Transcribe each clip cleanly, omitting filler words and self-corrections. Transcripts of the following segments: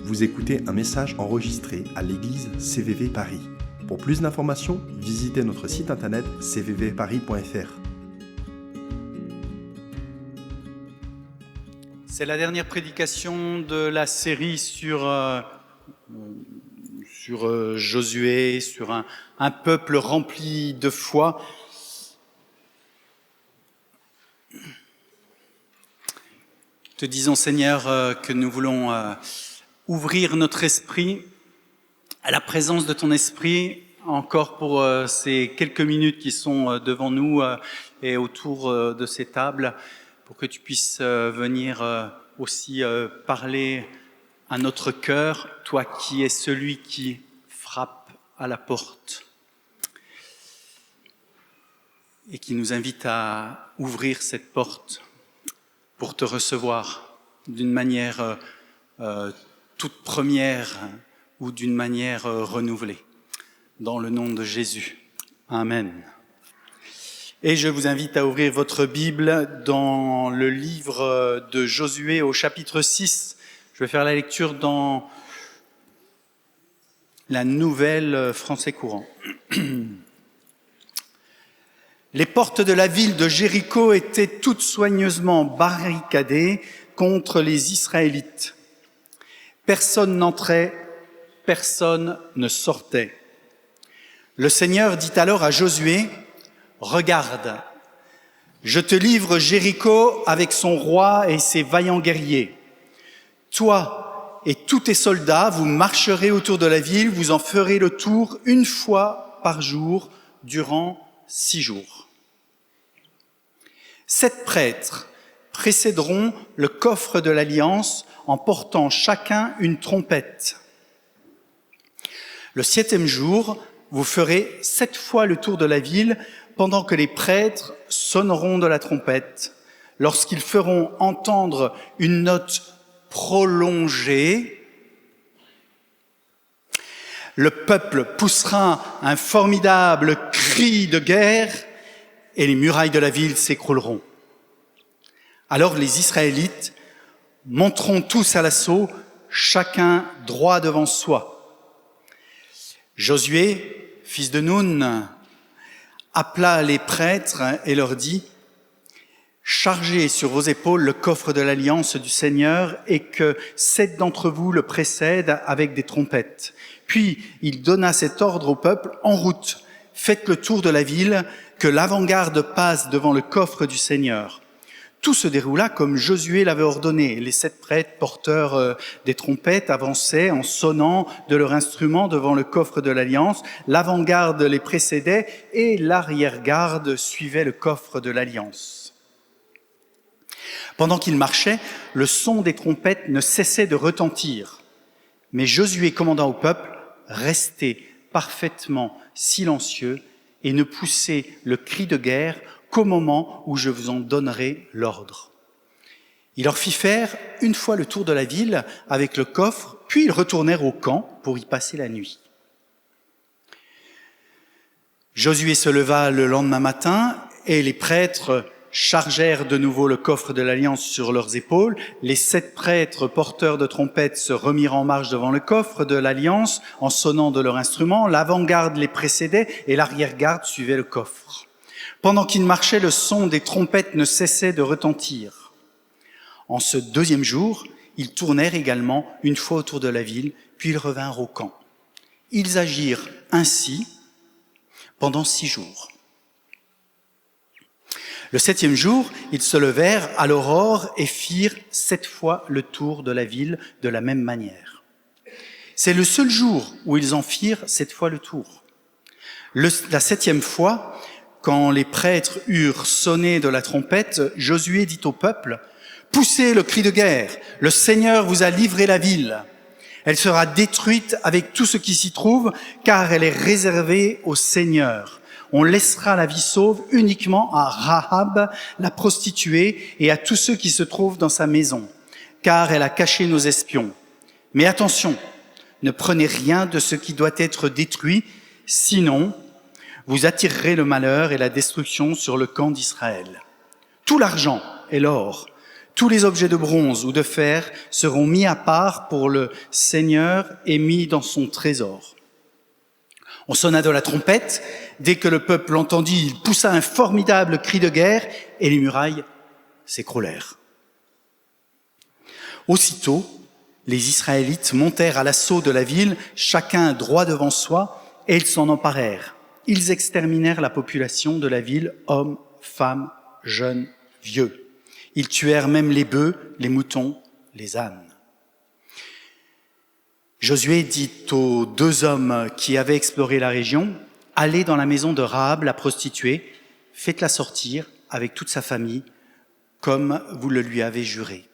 Vous écoutez un message enregistré à l'église CVV Paris. Pour plus d'informations, visitez notre site internet cvvparis.fr. C'est la dernière prédication de la série sur Josué, sur un peuple rempli de foi. Te disons, Seigneur, que nous voulons ouvrir notre esprit à la présence de ton esprit, encore pour ces quelques minutes qui sont devant nous et autour de ces tables, pour que tu puisses venir aussi parler à notre cœur, toi qui es celui qui frappe à la porte et qui nous invite à ouvrir cette porte pour te recevoir d'une manière toute première ou d'une manière renouvelée. Dans le nom de Jésus. Amen. Et je vous invite à ouvrir votre Bible dans le livre de Josué au chapitre 6. Je vais faire la lecture dans la nouvelle français courant. Les portes de la ville de Jéricho étaient toutes soigneusement barricadées contre les Israélites. Personne n'entrait, personne ne sortait. Le Seigneur dit alors à Josué, « Regarde, je te livre Jéricho avec son roi et ses vaillants guerriers. Toi et tous tes soldats, vous marcherez autour de la ville, vous en ferez le tour une fois par jour durant 6 jours. 7 prêtres précéderont le coffre de l'Alliance en portant chacun une trompette. Le 7e jour, vous ferez 7 fois le tour de la ville pendant que les prêtres sonneront de la trompette. Lorsqu'ils feront entendre une note prolongée, le peuple poussera un formidable cri de guerre et les murailles de la ville s'écrouleront. Alors les Israélites monteront tous à l'assaut, chacun droit devant soi. Josué, fils de Nun, appela les prêtres et leur dit « Chargez sur vos épaules le coffre de l'alliance du Seigneur et que 7 d'entre vous le précèdent avec des trompettes. » Puis il donna cet ordre au peuple « En route, faites le tour de la ville, que l'avant-garde passe devant le coffre du Seigneur. » Tout se déroula comme Josué l'avait ordonné. Les 7 prêtres porteurs des trompettes avançaient en sonnant de leur instrument devant le coffre de l'Alliance. L'avant-garde les précédait et l'arrière-garde suivait le coffre de l'Alliance. Pendant qu'ils marchaient, le son des trompettes ne cessait de retentir. Mais Josué commanda au peuple « Restez parfaitement silencieux et ne poussez le cri de guerre qu'au moment où je vous en donnerai l'ordre. » Il leur fit faire une fois le tour de la ville avec le coffre, puis ils retournèrent au camp pour y passer la nuit. Josué se leva le lendemain matin et les prêtres chargèrent de nouveau le coffre de l'Alliance sur leurs épaules. Les 7 prêtres porteurs de trompettes se remirent en marche devant le coffre de l'Alliance en sonnant de leurs instruments. L'avant-garde les précédait et l'arrière-garde suivait le coffre. Pendant qu'ils marchaient, le son des trompettes ne cessait de retentir. En ce 2e jour, ils tournèrent également une fois autour de la ville, puis ils revinrent au camp. Ils agirent ainsi pendant 6 jours. Le 7e jour, ils se levèrent à l'aurore et firent 7 fois le tour de la ville de la même manière. C'est le seul jour où ils en firent 7 fois le tour. La 7e fois, quand les prêtres eurent sonné de la trompette, Josué dit au peuple « Poussez le cri de guerre, le Seigneur vous a livré la ville. Elle sera détruite avec tout ce qui s'y trouve, car elle est réservée au Seigneur. On laissera la vie sauve uniquement à Rahab, la prostituée, et à tous ceux qui se trouvent dans sa maison, car elle a caché nos espions. Mais attention, ne prenez rien de ce qui doit être détruit, sinon vous attirerez le malheur et la destruction sur le camp d'Israël. Tout l'argent et l'or, Tous les objets de bronze ou de fer seront mis à part pour le Seigneur et mis dans son trésor. On sonna de la trompette. Dès que le peuple l'entendit, il poussa un formidable cri de guerre et les murailles s'écroulèrent. Aussitôt, les Israélites montèrent à l'assaut de la ville, chacun droit devant soi, et ils s'en emparèrent. Ils exterminèrent la population de la ville, hommes, femmes, jeunes, vieux. Ils tuèrent même les bœufs, les moutons, les ânes. Josué dit aux 2 hommes qui avaient exploré la région, « Allez dans la maison de Rahab, la prostituée, faites-la sortir avec toute sa famille, comme vous le lui avez juré. »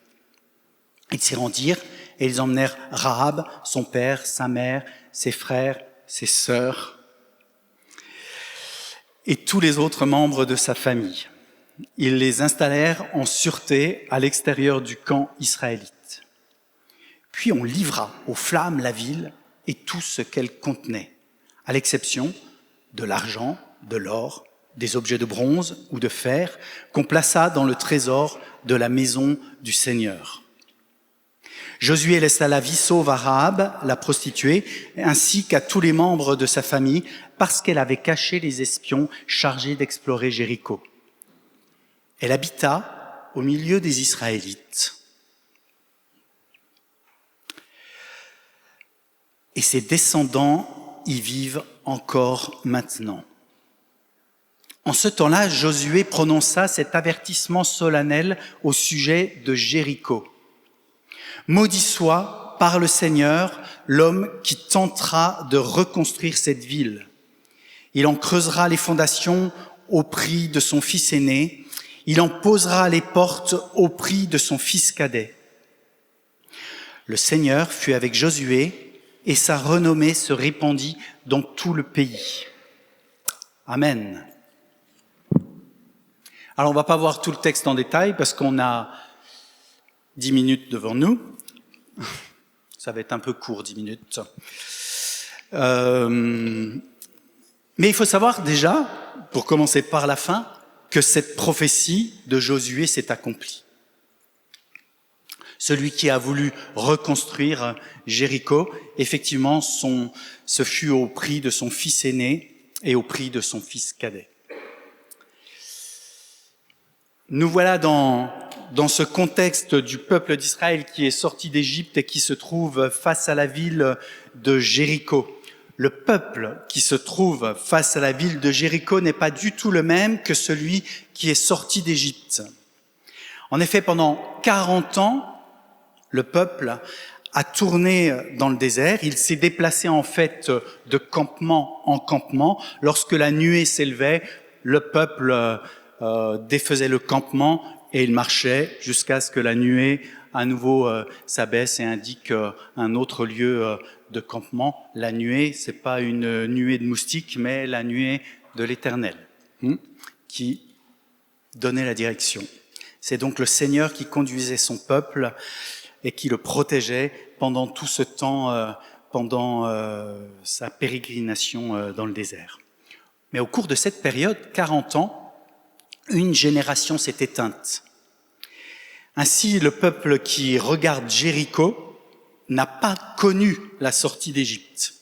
Ils s'y rendirent et ils emmenèrent Rahab, son père, sa mère, ses frères, ses sœurs et tous les autres membres de sa famille. Ils les installèrent en sûreté à l'extérieur du camp israélite. Puis on livra aux flammes la ville et tout ce qu'elle contenait, à l'exception de l'argent, de l'or, des objets de bronze ou de fer qu'on plaça dans le trésor de la maison du Seigneur. Josué laissa la vie sauve à Rahab, la prostituée, ainsi qu'à tous les membres de sa famille, parce qu'elle avait caché les espions chargés d'explorer Jéricho. Elle habita au milieu des Israélites. Et ses descendants y vivent encore maintenant. En ce temps-là, Josué prononça cet avertissement solennel au sujet de Jéricho. Maudit soit par le Seigneur l'homme qui tentera de reconstruire cette ville. Il en creusera les fondations au prix de son fils aîné. Il en posera les portes au prix de son fils cadet. Le Seigneur fut avec Josué et sa renommée se répandit dans tout le pays. Amen. Alors on va pas voir tout le texte en détail parce qu'on a 10 minutes devant nous. Ça va être un peu court, 10 minutes. Mais il faut savoir déjà, pour commencer par la fin, que cette prophétie de Josué s'est accomplie. Celui qui a voulu reconstruire Jéricho, effectivement, ce fut au prix de son fils aîné et au prix de son fils cadet. Nous voilà dans ce contexte du peuple d'Israël qui est sorti d'Égypte et qui se trouve face à la ville de Jéricho. Le peuple qui se trouve face à la ville de Jéricho n'est pas du tout le même que celui qui est sorti d'Égypte. En effet, pendant 40 ans, le peuple a tourné dans le désert. Il s'est déplacé en fait de campement en campement. Lorsque la nuée s'élevait, le peuple défaisait le campement et il marchait jusqu'à ce que la nuée à nouveau s'abaisse et indique un autre lieu de campement. La nuée, c'est pas une nuée de moustiques, mais la nuée de l'Éternel qui donnait la direction. C'est donc le Seigneur qui conduisait son peuple et qui le protégeait pendant tout ce temps, pendant sa pérégrination dans le désert. Mais au cours de cette période, 40 ans, une génération s'est éteinte. Ainsi, le peuple qui regarde Jéricho n'a pas connu la sortie d'Égypte.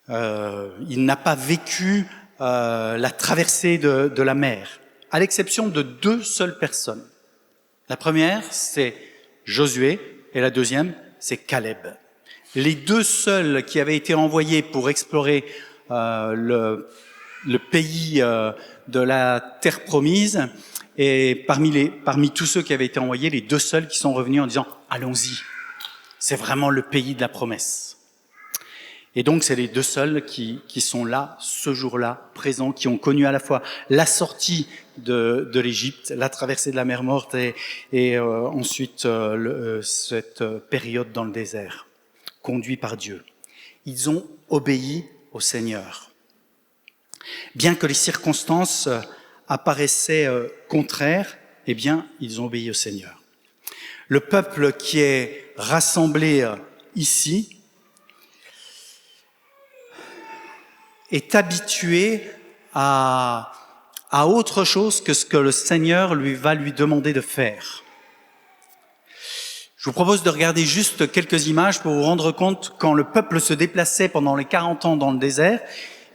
Il n'a pas vécu la traversée de la mer, à l'exception de 2 seules personnes. La première, c'est Josué, et la deuxième, c'est Caleb. Les 2 seuls qui avaient été envoyés pour explorer le pays de la terre promise, et parmi tous ceux qui avaient été envoyés, les 2 seuls qui sont revenus en disant « Allons-y, c'est vraiment le pays de la promesse ». Et donc, c'est les 2 seuls qui sont là, ce jour-là, présents, qui ont connu à la fois la sortie de l'Égypte, la traversée de la mer Morte et ensuite cette période dans le désert, conduits par Dieu. Ils ont obéi au Seigneur. Bien que les circonstances apparaissaient contraires, eh bien, ils ont obéi au Seigneur. Le peuple qui est rassemblé ici est habitué à à autre chose que ce que le Seigneur va lui demander de faire. Je vous propose de regarder juste quelques images pour vous rendre compte quand le peuple se déplaçait pendant les 40 ans dans le désert,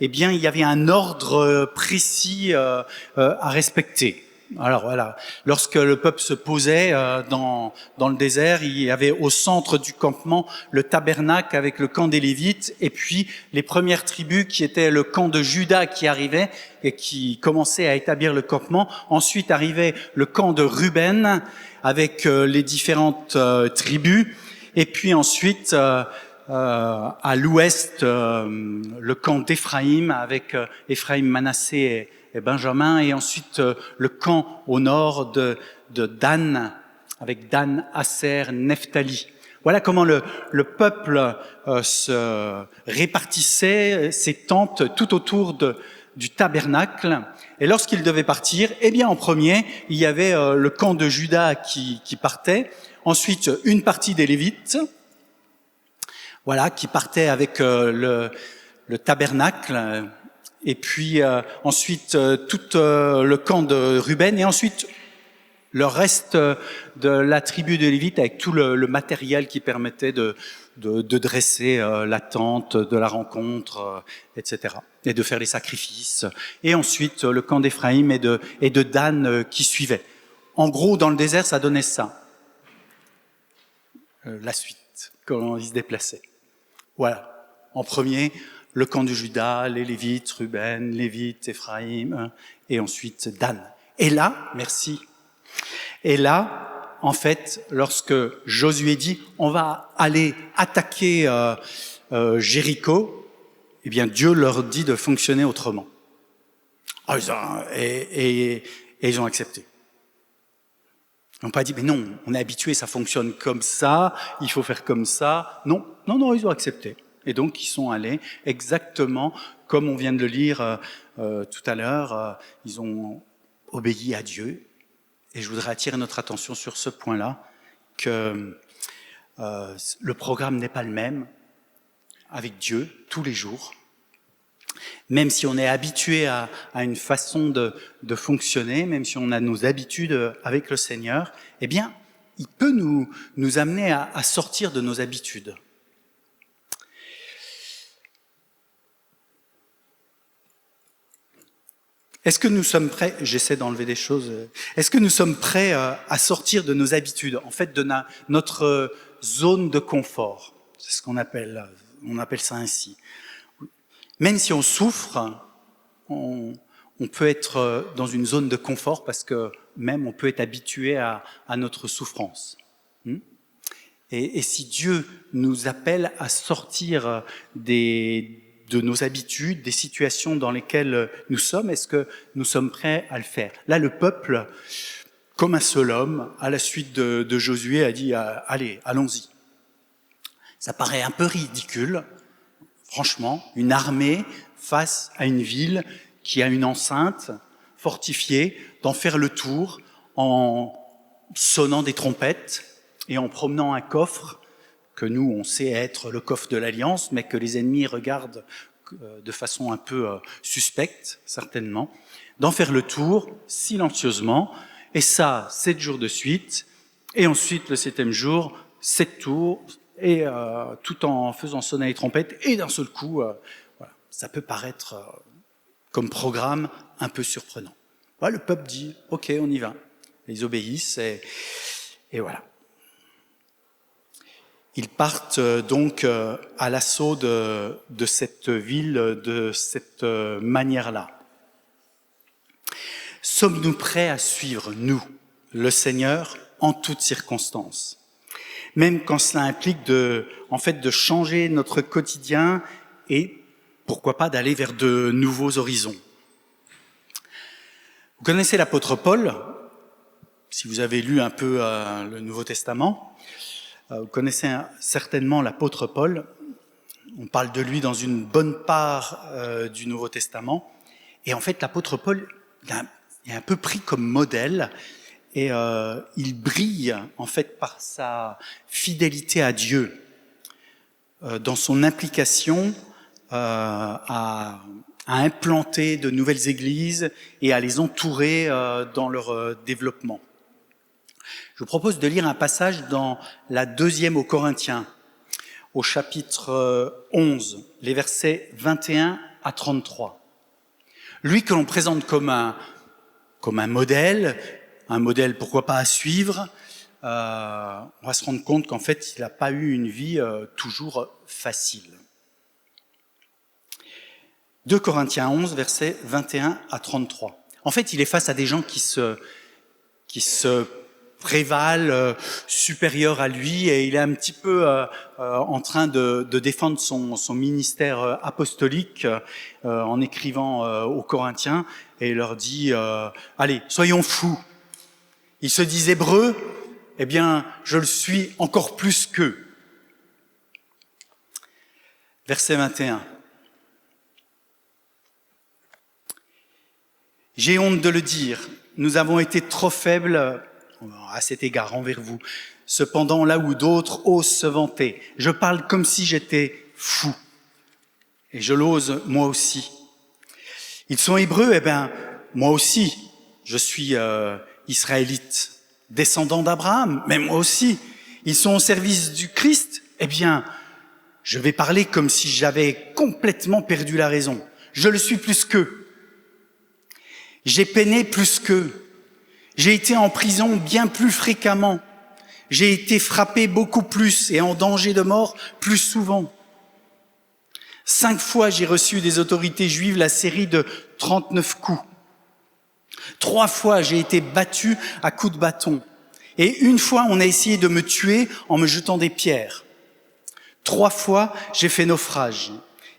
eh bien, il y avait un ordre précis à respecter. Alors voilà, lorsque le peuple se posait dans le désert, il y avait au centre du campement le tabernacle avec le camp des Lévites et puis les premières tribus qui étaient le camp de Juda qui arrivait et qui commençait à établir le campement. Ensuite arrivait le camp de Ruben avec les différentes tribus et puis ensuite à l'ouest le camp d'Éphraïm avec Éphraïm, Manassé et Benjamin, et ensuite le camp au nord de Dan, avec Dan, Aser, Nephtali. Voilà comment le peuple se répartissait ses tentes tout autour du tabernacle. Et lorsqu'il devait partir, eh bien en premier, il y avait le camp de Juda qui partait, ensuite une partie des Lévites, voilà, qui partait avec le tabernacle, et puis ensuite tout le camp de Ruben, et ensuite le reste de la tribu de Lévite avec tout le matériel qui permettait de dresser la tente de la rencontre, etc. et de faire les sacrifices. Et ensuite le camp d'Éphraïm et de Dan qui suivait. En gros, dans le désert, ça donnait ça. La suite, quand ils se déplaçaient. Voilà. En premier, le camp de Juda, les Lévites, Ruben, Lévites, Éphraïm, et ensuite Dan. Et là, merci. Et là, en fait, lorsque Josué dit, on va aller attaquer Jéricho, eh bien Dieu leur dit de fonctionner autrement. Et ils ont accepté. Ils n'ont pas dit, mais non, on est habitué, ça fonctionne comme ça, il faut faire comme ça. Non, ils ont accepté. Et donc, ils sont allés exactement comme on vient de le lire tout à l'heure. Ils ont obéi à Dieu. Et je voudrais attirer notre attention sur ce point-là, que le programme n'est pas le même avec Dieu tous les jours. Même si on est habitué à une façon de fonctionner, même si on a nos habitudes avec le Seigneur, eh bien, il peut nous amener à sortir de nos habitudes. Est-ce que nous sommes prêts, j'essaie d'enlever des choses, est-ce que nous sommes prêts à sortir de nos habitudes, en fait de notre zone de confort? C'est ce on appelle ça ainsi. Même si on souffre, on peut être dans une zone de confort parce que même on peut être habitué à notre souffrance. Et si Dieu nous appelle à sortir de nos habitudes, des situations dans lesquelles nous sommes, est-ce que nous sommes prêts à le faire? Là, le peuple, comme un seul homme, à la suite de Josué, a dit « Allez, allons-y ». Ça paraît un peu ridicule, franchement, une armée face à une ville qui a une enceinte fortifiée, d'en faire le tour en sonnant des trompettes et en promenant un coffre que nous, on sait être le coffre de l'Alliance, mais que les ennemis regardent de façon un peu suspecte, certainement, d'en faire le tour silencieusement, et ça, 7 jours de suite, et ensuite, le 7e jour, 7 tours, et tout en faisant sonner les trompettes, et d'un seul coup, voilà, ça peut paraître comme programme un peu surprenant. Voilà, le peuple dit, ok, on y va. Ils obéissent, et voilà. Ils partent donc à l'assaut de cette ville de cette manière-là. Sommes-nous prêts à suivre, nous, le Seigneur, en toutes circonstances? Même quand cela implique de changer notre quotidien et, pourquoi pas, d'aller vers de nouveaux horizons. Vous connaissez l'apôtre Paul, si vous avez lu un peu le Nouveau Testament. Vous connaissez certainement l'apôtre Paul. On parle de lui dans une bonne part du Nouveau Testament. Et en fait, l'apôtre Paul est un peu pris comme modèle et il brille en fait par sa fidélité à Dieu, dans son implication à à implanter de nouvelles églises et à les entourer dans leur développement. Je vous propose de lire un passage dans la 2e aux Corinthiens, au chapitre 11, les versets 21 à 33. Lui que l'on présente comme un modèle pourquoi pas à suivre, on va se rendre compte qu'en fait, il n'a pas eu une vie toujours facile. 2 Corinthiens 11, versets 21 à 33. En fait, il est face à des gens qui se prévalent supérieurs à lui, et il est un petit peu en train de défendre son ministère apostolique en écrivant aux Corinthiens, et il leur dit allez, soyons fous. Ils se disent hébreux, eh bien, je le suis encore plus qu'eux. Verset 21. J'ai honte de le dire, nous avons été trop faibles à cet égard envers vous. Cependant, là où d'autres osent se vanter, je parle comme si j'étais fou. Et je l'ose moi aussi. Ils sont hébreux, eh bien, moi aussi, je suis israélite, descendant d'Abraham, mais moi aussi. Ils sont au service du Christ, eh bien, je vais parler comme si j'avais complètement perdu la raison. Je le suis plus qu'eux. J'ai peiné plus qu'eux. J'ai été en prison bien plus fréquemment. J'ai été frappé beaucoup plus et en danger de mort plus souvent. 5 fois, j'ai reçu des autorités juives la série de 39 coups. 3 fois, j'ai été battu à coups de bâton. Et 1 fois, on a essayé de me tuer en me jetant des pierres. 3 fois, j'ai fait naufrage.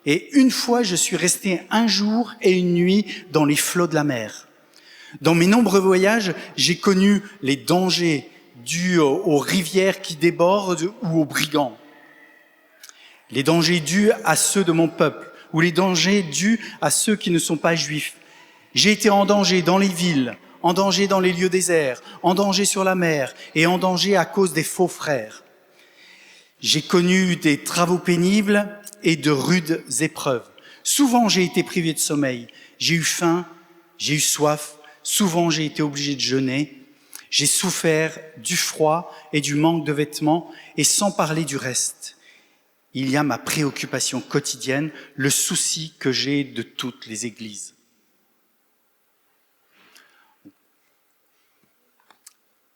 Et 1 fois, je suis resté 1 jour et 1 nuit dans les flots de la mer. Dans mes nombreux voyages, j'ai connu les dangers dus aux rivières qui débordent ou aux brigands. Les dangers dus à ceux de mon peuple ou les dangers dus à ceux qui ne sont pas juifs. J'ai été en danger dans les villes, en danger dans les lieux déserts, en danger sur la mer et en danger à cause des faux frères. J'ai connu des travaux pénibles et de rudes épreuves. Souvent, j'ai été privé de sommeil. J'ai eu faim, j'ai eu soif. Souvent, j'ai été obligé de jeûner. J'ai souffert du froid et du manque de vêtements, et sans parler du reste. Il y a ma préoccupation quotidienne, le souci que j'ai de toutes les églises.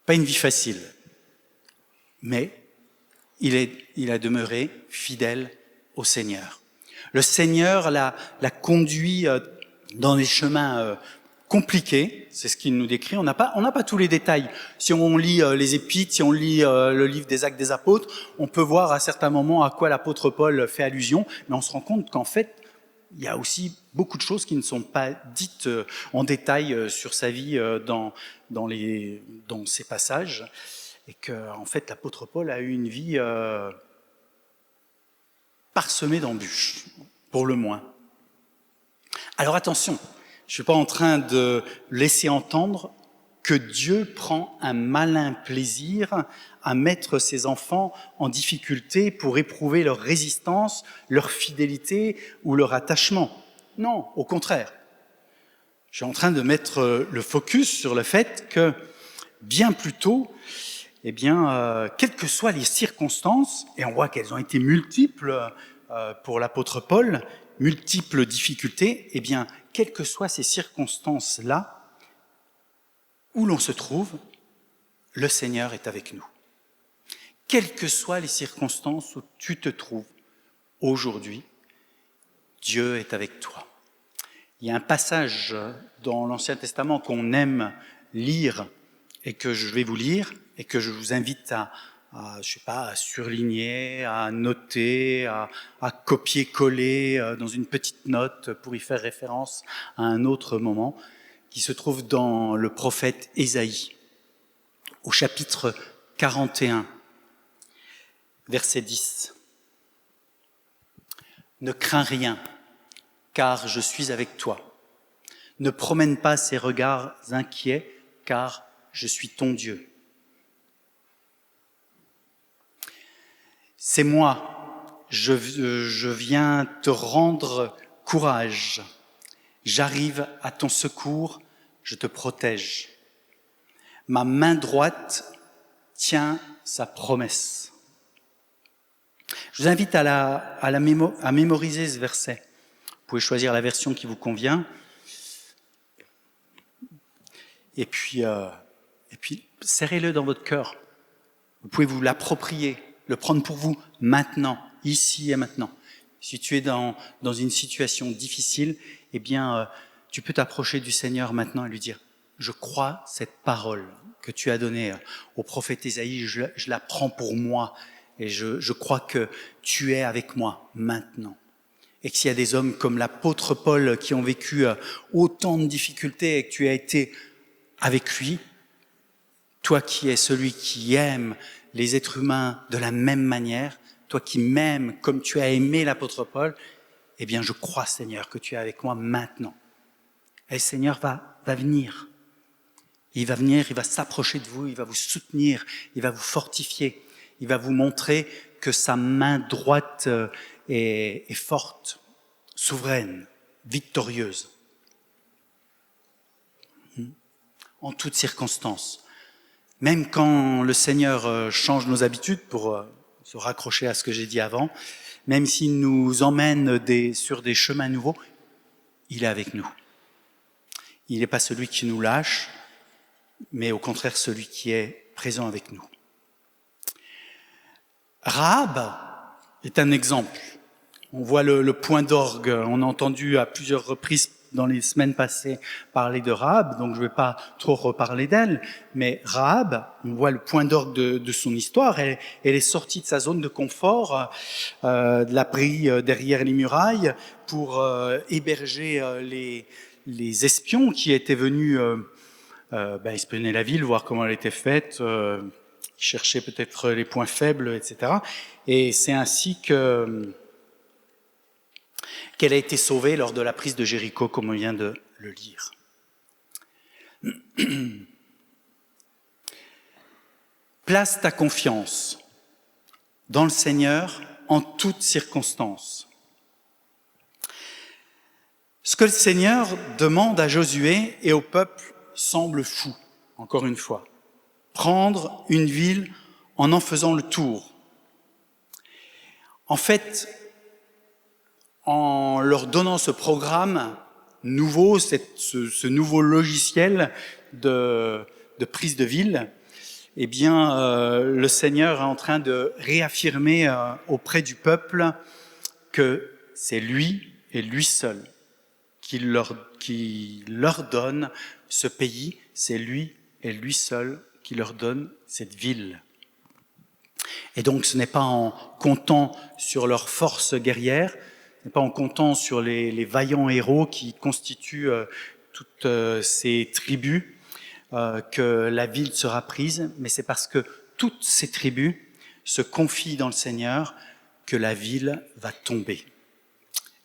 Pas une vie facile, mais il a demeuré fidèle au Seigneur. Le Seigneur l'a conduit dans des chemins compliqués, c'est ce qu'il nous décrit. On n'a pas tous les détails. Si on lit les Épîtres, si on lit le livre des Actes des Apôtres, on peut voir à certains moments à quoi l'apôtre Paul fait allusion, mais on se rend compte qu'en fait, il y a aussi beaucoup de choses qui ne sont pas dites en détail sur sa vie dans ces passages, et que en fait l'apôtre Paul a eu une vie parsemée d'embûches, pour le moins. Alors attention, je ne suis pas en train de laisser entendre que Dieu prend un malin plaisir à mettre ses enfants en difficulté pour éprouver leur résistance, leur fidélité ou leur attachement. Non, au contraire. Je suis en train de mettre le focus sur le fait que, bien plus tôt, eh bien, quelles que soient les circonstances, et on voit qu'elles ont été multiples pour l'apôtre Paul, multiples difficultés, eh bien, quelles que soient ces circonstances-là, où l'on se trouve, le Seigneur est avec nous. Quelles que soient les circonstances où tu te trouves aujourd'hui, Dieu est avec toi. Il y a un passage dans l'Ancien Testament qu'on aime lire et que je vais vous lire et que je vous invite à surligner, à noter, à copier-coller dans une petite note pour y faire référence à un autre moment, qui se trouve dans le prophète Ésaïe, au chapitre 41, verset 10. « Ne crains rien, car je suis avec toi. Ne promène pas ces regards inquiets, car je suis ton Dieu. C'est moi, je viens te rendre courage. J'arrive à ton secours, je te protège. Ma main droite tient sa promesse. Je vous invite à mémoriser ce verset. Vous pouvez choisir la version qui vous convient. Et puis serrez-le dans votre cœur. Vous pouvez vous l'approprier, le prendre pour vous maintenant, ici et maintenant. Si tu es dans une situation difficile, eh bien, tu peux t'approcher du Seigneur maintenant et lui dire « Je crois cette parole que tu as donnée au prophète Ésaïe, je la prends pour moi et je crois que tu es avec moi maintenant. » Et que s'il y a des hommes comme l'apôtre Paul qui ont vécu autant de difficultés et que tu as été avec lui, toi qui es celui qui aime les êtres humains de la même manière, toi qui m'aimes comme tu as aimé l'apôtre Paul, eh bien je crois Seigneur que tu es avec moi maintenant. Et le Seigneur va venir. Il va venir, il va s'approcher de vous, il va vous soutenir, il va vous fortifier, il va vous montrer que sa main droite est forte, souveraine, victorieuse. En toutes circonstances. Même quand le Seigneur change nos habitudes, pour se raccrocher à ce que j'ai dit avant, même s'il nous emmène sur des chemins nouveaux, il est avec nous. Il n'est pas celui qui nous lâche, mais au contraire celui qui est présent avec nous. Rahab est un exemple. On voit le point d'orgue, on a entendu à plusieurs reprises dans les semaines passées parler de Rahab, donc je ne vais pas trop reparler d'elle, mais Rahab, on voit le point d'orgue de son histoire, elle est sortie de sa zone de confort, de l'abri derrière les murailles, pour héberger les espions qui étaient venus espionner la ville, voir comment elle était faite, chercher peut-être les points faibles, etc. Et c'est ainsi qu'elle a été sauvée lors de la prise de Jéricho, comme on vient de le lire. Place ta confiance dans le Seigneur en toutes circonstances. Ce que le Seigneur demande à Josué et au peuple semble fou, encore une fois. Prendre une ville en faisant le tour. En fait, en leur donnant ce programme nouveau, ce nouveau logiciel de prise de ville, eh bien, le Seigneur est en train de réaffirmer auprès du peuple que c'est lui et lui seul qui leur donne ce pays, c'est lui et lui seul qui leur donne cette ville. Et donc, ce n'est pas en comptant sur leurs forces guerrières, ce n'est pas en comptant sur les vaillants héros qui constituent toutes ces tribus que la ville sera prise, mais c'est parce que toutes ces tribus se confient dans le Seigneur que la ville va tomber.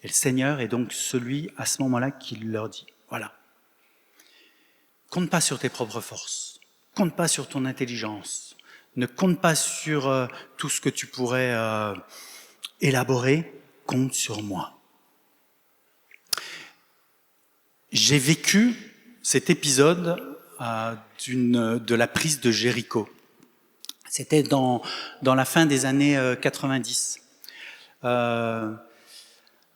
Et le Seigneur est donc celui, à ce moment-là, qui leur dit, voilà, compte pas sur tes propres forces, compte pas sur ton intelligence, ne compte pas sur tout ce que tu pourrais élaborer, compte sur moi. J'ai vécu cet épisode de la prise de Jéricho. C'était dans la fin des années 90.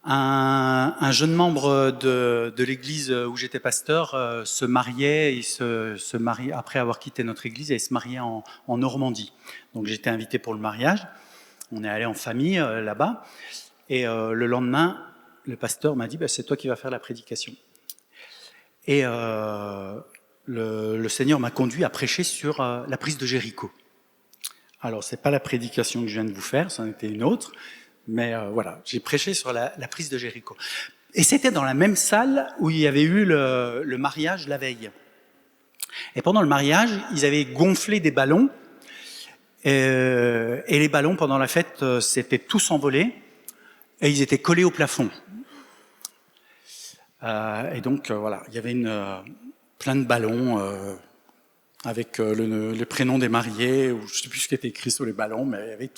Un jeune membre de l'église où j'étais pasteur se mariait, il se mariait après avoir quitté notre église et il se mariait en Normandie. Donc j'étais invité pour le mariage. On est allé en famille là-bas. Et le lendemain, le pasteur m'a dit c'est toi qui vas faire la prédication. Et le Seigneur m'a conduit à prêcher sur la prise de Jéricho. Alors, c'est pas la prédication que je viens de vous faire, c'en était une autre, mais voilà, j'ai prêché sur la prise de Jéricho. Et c'était dans la même salle où il y avait eu le mariage la veille. Et pendant le mariage, ils avaient gonflé des ballons, et les ballons, pendant la fête, s'étaient tous envolés, et ils étaient collés au plafond. Et donc, voilà, il y avait plein de ballons avec le prénom des mariés, ou je ne sais plus ce qui était écrit sur les ballons, mais il y avait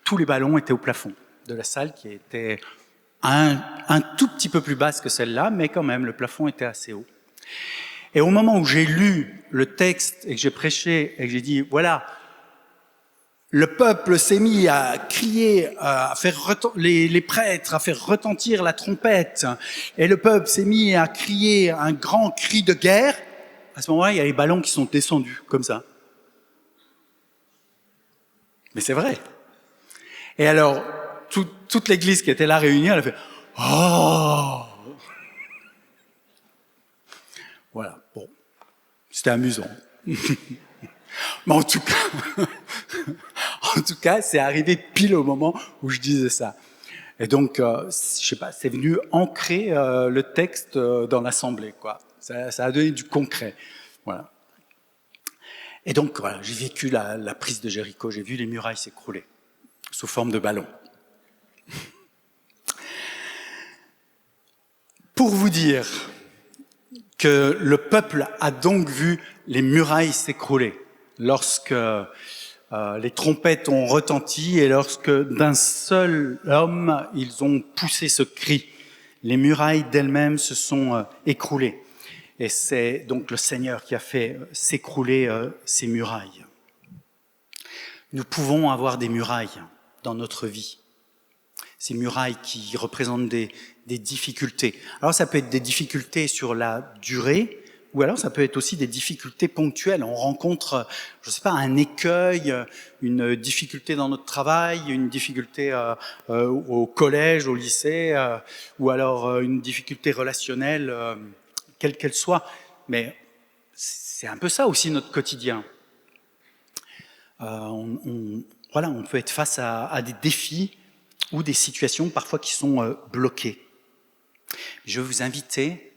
tous les ballons étaient au plafond de la salle qui était un tout petit peu plus basse que celle-là, mais quand même, le plafond était assez haut. Et au moment où j'ai lu le texte et que j'ai prêché et que j'ai dit, voilà, le peuple s'est mis à crier, à faire les prêtres à faire retentir la trompette, et le peuple s'est mis à crier un grand cri de guerre. À ce moment-là, il y a les ballons qui sont descendus, comme ça. Mais c'est vrai. Et alors, toute l'église qui était là réunie, elle a fait « Oh !» Voilà, bon, c'était amusant. Mais en tout cas, c'est arrivé pile au moment où je disais ça. Et donc, je sais pas, c'est venu ancrer le texte dans l'assemblée, quoi. Ça a donné du concret, voilà. Et donc, voilà, j'ai vécu la prise de Jéricho, j'ai vu les murailles s'écrouler sous forme de ballons. Pour vous dire que le peuple a donc vu les murailles s'écrouler lorsque les trompettes ont retenti et lorsque d'un seul homme, ils ont poussé ce cri. Les murailles d'elles-mêmes se sont écroulées. Et c'est donc le Seigneur qui a fait s'écrouler ces murailles. Nous pouvons avoir des murailles dans notre vie. Ces murailles qui représentent des difficultés. Alors ça peut être des difficultés sur la durée, ou alors ça peut être aussi des difficultés ponctuelles. On rencontre, je ne sais pas, un écueil, une difficulté dans notre travail, une difficulté au collège, au lycée, ou alors une difficulté relationnelle, quelle qu'elle soit. Mais c'est un peu ça aussi notre quotidien. Voilà, on peut être face à des défis ou des situations parfois qui sont bloquées. Je veux vous inviter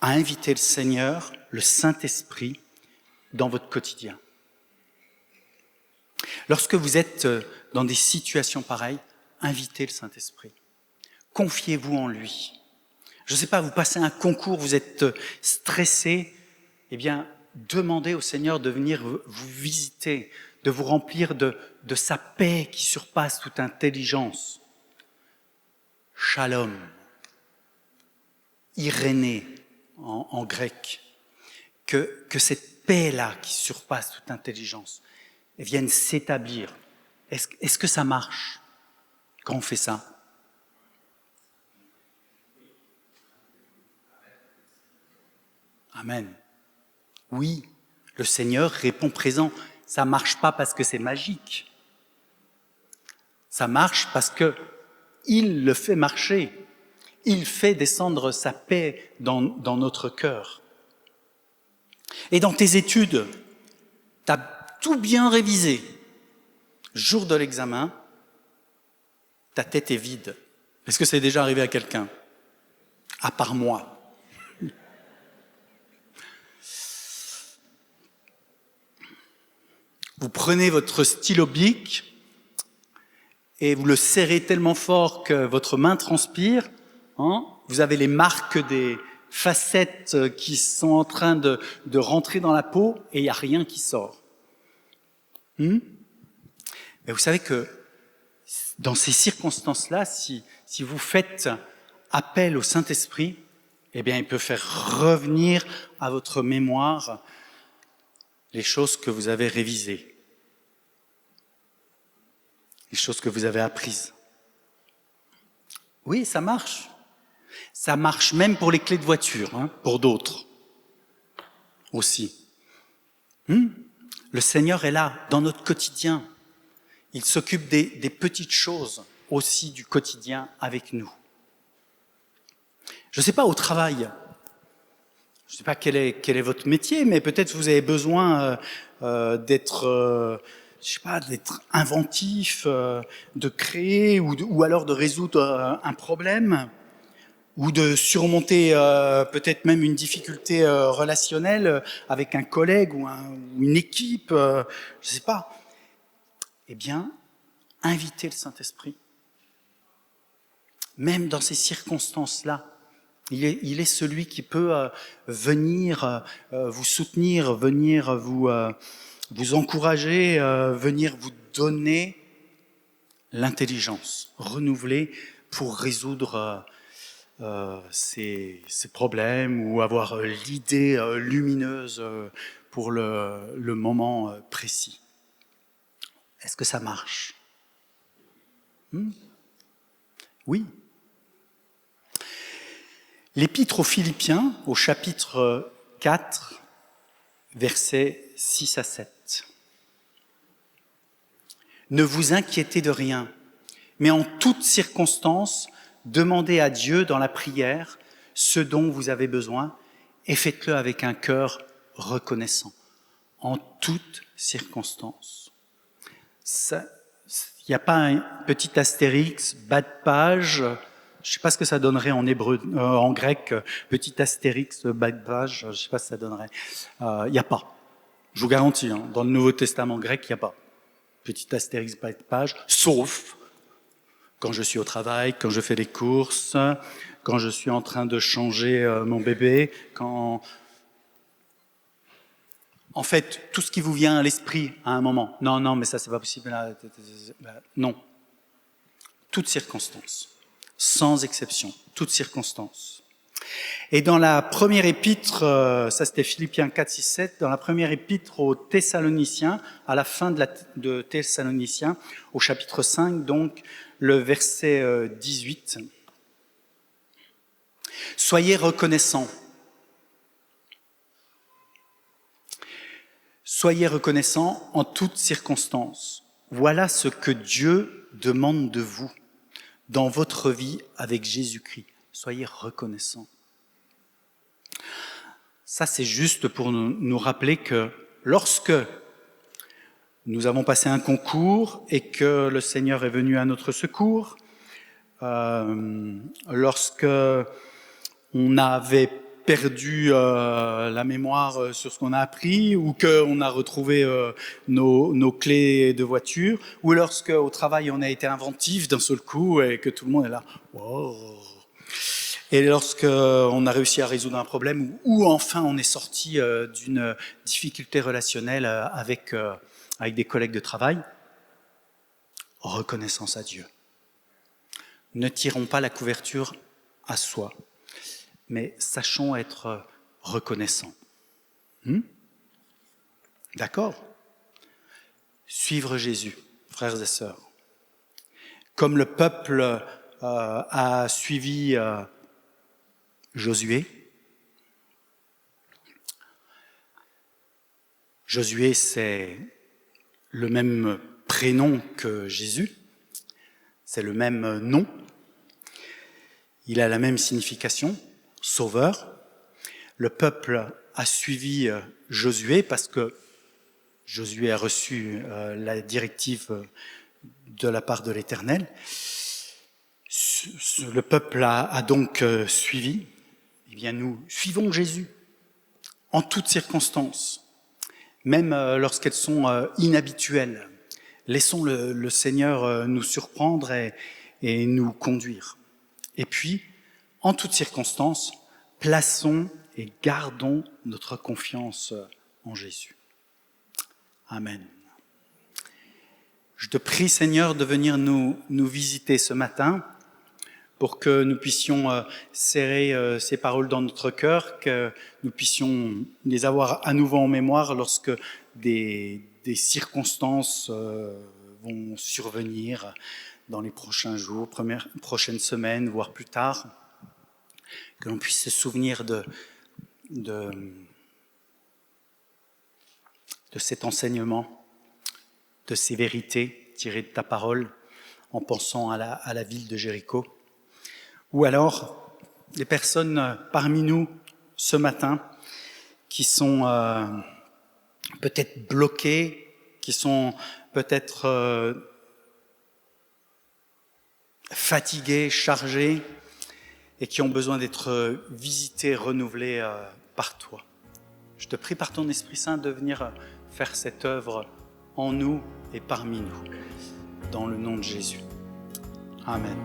à inviter le Seigneur, le Saint-Esprit, dans votre quotidien. Lorsque vous êtes dans des situations pareilles, invitez le Saint-Esprit. Confiez-vous en lui. Je ne sais pas, vous passez un concours, vous êtes stressé, eh bien, demandez au Seigneur de venir vous visiter, de vous remplir de sa paix qui surpasse toute intelligence. Shalom, Irénée en grec, que cette paix-là qui surpasse toute intelligence vienne s'établir. Est-ce que ça marche quand on fait ça ? Amen. Oui, le Seigneur répond présent. Ça ne marche pas parce que c'est magique. Ça marche parce que il le fait marcher. Il fait descendre sa paix dans notre cœur. Et dans tes études, tu as tout bien révisé. Jour de l'examen, ta tête est vide. Est-ce que c'est déjà arrivé à quelqu'un ? À part moi. Vous prenez votre stylo bic et vous le serrez tellement fort que votre main transpire. Vous avez les marques des facettes qui sont en train de rentrer dans la peau et il n'y a rien qui sort. Mais vous savez que dans ces circonstances-là, si vous faites appel au Saint-Esprit, eh bien, il peut faire revenir à votre mémoire les choses que vous avez révisées, les choses que vous avez apprises. Oui, ça marche. Ça marche même pour les clés de voiture, pour d'autres aussi. Le Seigneur est là, dans notre quotidien. Il s'occupe des petites choses aussi du quotidien avec nous. Je ne sais pas, au travail, je ne sais pas quel est votre métier, mais peut-être vous avez besoin d'être inventif, de créer ou alors de résoudre un problème ou de surmonter peut-être même une difficulté relationnelle avec un collègue ou une équipe, je ne sais pas. Eh bien, invitez le Saint-Esprit. Même dans ces circonstances-là, il est celui qui peut venir vous soutenir, venir vous encourager, venir vous donner l'intelligence, renouveler pour résoudre ces problèmes ou avoir l'idée lumineuse pour le moment précis. Est-ce que ça marche ? Oui. L'Épître aux Philippiens, au chapitre 4, versets 6 à 7. Ne vous inquiétez de rien, mais en toutes circonstances, demandez à Dieu dans la prière ce dont vous avez besoin et faites-le avec un cœur reconnaissant. En toutes circonstances. Il n'y a pas un petit astérix, bas de page, je ne sais pas ce que ça donnerait en hébreu, en grec, petit astérix, bas de page, je ne sais pas ce que ça donnerait. Il n'y a pas. Je vous garantis, dans le Nouveau Testament grec, il n'y a pas. Petit astérix, bas de page, sauf quand je suis au travail, quand je fais les courses, quand je suis en train de changer mon bébé, quand... En fait, tout ce qui vous vient à l'esprit à un moment. Non, mais ça, c'est pas possible. Non. Toutes circonstances. Sans exception. Toutes circonstances. Et dans la première épître, ça c'était Philippiens 4, 6, 7, dans la première épître aux Thessaloniciens, à la fin de Thessaloniciens, au chapitre 5, donc, le verset 18. Soyez reconnaissants. Soyez reconnaissants en toutes circonstances. Voilà ce que Dieu demande de vous dans votre vie avec Jésus-Christ. Soyez reconnaissants. Ça, c'est juste pour nous rappeler que lorsque nous avons passé un concours et que le Seigneur est venu à notre secours, lorsque on avait perdu la mémoire sur ce qu'on a appris, ou qu'on a retrouvé nos clés de voiture, ou lorsque au travail on a été inventif d'un seul coup et que tout le monde est là. Wow. Et lorsque on a réussi à résoudre un problème, ou enfin on est sorti d'une difficulté relationnelle avec des collègues de travail, reconnaissance à Dieu. Ne tirons pas la couverture à soi, mais sachons être reconnaissants. D'accord ? Suivre Jésus, frères et sœurs. Comme le peuple a suivi Josué. Josué, c'est le même prénom que Jésus, c'est le même nom, il a la même signification, sauveur. Le peuple a suivi Josué parce que Josué a reçu la directive de la part de l'Éternel. Le peuple a donc suivi. Eh bien, nous suivons Jésus en toutes circonstances, même lorsqu'elles sont inhabituelles. Laissons le Seigneur nous surprendre et nous conduire. Et puis, en toutes circonstances, plaçons et gardons notre confiance en Jésus. Amen. Je te prie, Seigneur, de venir nous visiter ce matin pour que nous puissions serrer ces paroles dans notre cœur, que nous puissions les avoir à nouveau en mémoire lorsque des circonstances vont survenir dans les prochains jours, prochaines semaines, voire plus tard, que l'on puisse se souvenir de cet enseignement, de ces vérités tirées de ta parole, en pensant à la ville de Jéricho. Ou alors, des personnes parmi nous ce matin qui sont peut-être bloquées, qui sont peut-être fatiguées, chargées, et qui ont besoin d'être visitées, renouvelées par toi. Je te prie par ton Esprit Saint de venir faire cette œuvre en nous et parmi nous, dans le nom de Jésus. Amen.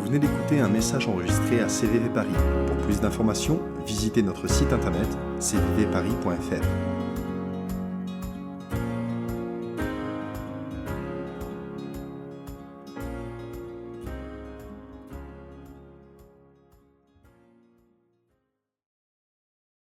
venez d'écouter un message enregistré à CVV Paris. Pour plus d'informations, visitez notre site internet cvvparis.fr.